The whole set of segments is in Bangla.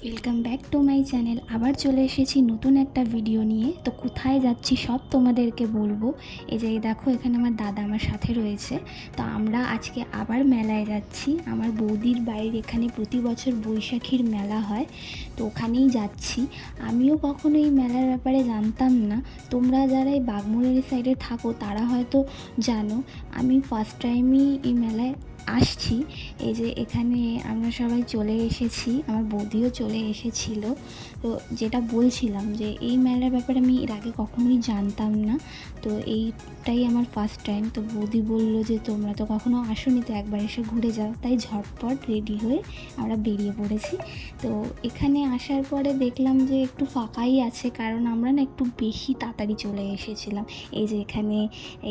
Welcome back to my channel. আবার চলে এসেছি নতুন একটা ভিডিও নিয়ে। তো কোথায় যাচ্ছি সব তোমাদেরকে বলবো। এই যে দেখো, এখানে আমার দাদা আমার সাথে রয়েছে। তো আমরা আজকে আবার মেলায় যাচ্ছি। আমার বৌদির বাড়ির এখানে প্রতি বছর বৈশাখীর মেলা হয়, তো ওখানেই যাচ্ছি। আমিও কখনো এই মেলার ব্যাপারে জানতাম না। তোমরা যারা এই বাগমুড়ের সাইডে থাকো তারা হয়তো জানো। আমি ফার্স্ট টাইমই এই মেলায় আসছি। এই যে এখানে আমরা সবাই চলে এসেছি, আমার বৌদিও চলে এসেছিল। তো যেটা বলছিলাম যে এই মেলার ব্যাপারে আমি এর আগে কখনোই জানতাম না, তো এইটাই আমার ফার্স্ট টাইম। তো বৌদি বলল যে তোমরা তো কখনো আসোনি, তো একবার এসে ঘুরে যাও। তাই ঝটপট রেডি হয়ে আমরা বেরিয়ে পড়েছি। তো এখানে আসার পরে দেখলাম যে একটু ফাঁকাই আছে, কারণ আমরা না একটু বেশি তাড়াতাড়ি চলে এসেছিলাম। এই যে এখানে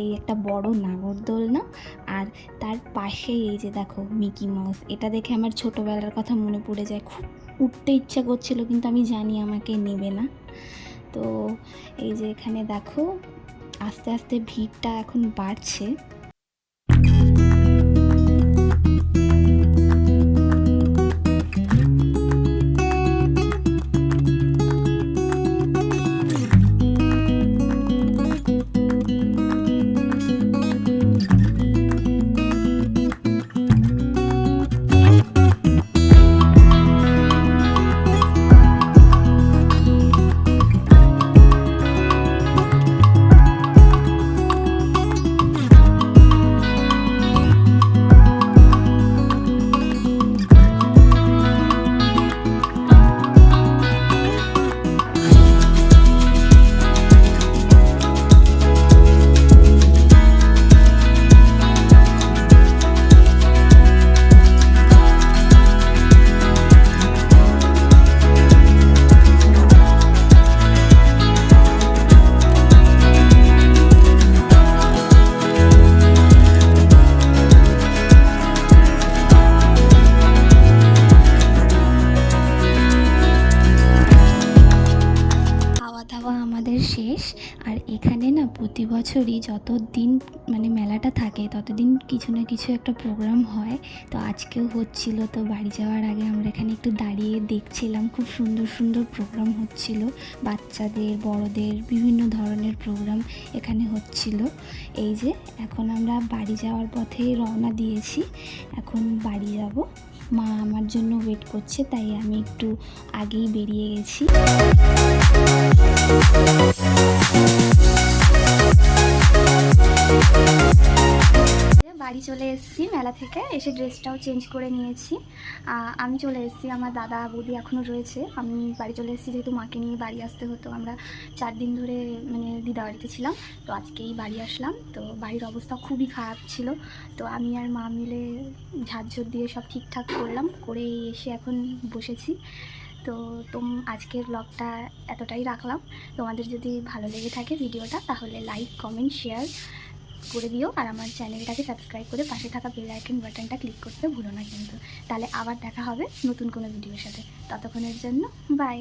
এই একটা বড় নাগরদোলনা, আর তার পাশেই এই যে দেখো মিকি মাউস। এটা দেখে আমার ছোটোবেলার কথা মনে পড়ে যায়। খুব উঠতে ইচ্ছা করছিল, কিন্তু আমি জানি আমাকে নেবে না। তো এই যে এখানে দেখো আস্তে আস্তে ভিড়টা এখন বাড়ছে। আমাদের শেষ। আর এখানে না প্রতি বছরই যত দিন মানে মেলাটা থাকে ততদিন কিছু না কিছু একটা প্রোগ্রাম হয়। তো আজকেও হচ্ছিল। তো বাড়ি যাওয়ার আগে আমরা এখানে একটু দাঁড়িয়ে দেখছিলাম, খুব সুন্দর সুন্দর প্রোগ্রাম হচ্ছিল। বাচ্চাদের, বড়দের বিভিন্ন ধরনের প্রোগ্রাম এখানে হচ্ছিল। এই যে এখন আমরা বাড়ি যাওয়ার পথে রওনা দিয়েছি, এখন বাড়ি যাব। মা আমার জন্য ওয়েট করছে, তাই আমি একটু আগেই বেরিয়ে গেছি। বাড়ি চলে এসেছি মেলা থেকে এসে, ড্রেসটাও চেঞ্জ করে নিয়েছি। আমি চলে এসেছি, আমার দাদা বৌদি এখনও রয়েছে। আমি বাড়ি চলে এসেছি, যেহেতু মাকে নিয়ে বাড়ি আসতে হতো। আমরা 4 দিন ধরে মানে দিদা বাড়িতে ছিলাম, তো আজকেই বাড়ি আসলাম। তো বাড়ির অবস্থা খুবই খারাপ ছিল, তো আমি আর মা মিলে ঝাড়ঝোড় দিয়ে সব ঠিকঠাক করলাম, করে এসে এখন বসেছি। তো আজকের ব্লগটা এতটাই রাখলাম। তোমাদের যদি ভালো লেগে থাকে ভিডিওটা, তাহলে লাইক, কমেন্ট, শেয়ার করে দিও। আর আমার চ্যানেলটাকে সাবস্ক্রাইব করে পাশে থাকা বেল আইকন বাটনটা ক্লিক করতে ভুলো না কিন্তু। তাহলে আবার দেখা হবে নতুন কোনো ভিডিওর সাথে। ততক্ষণের জন্য বাই।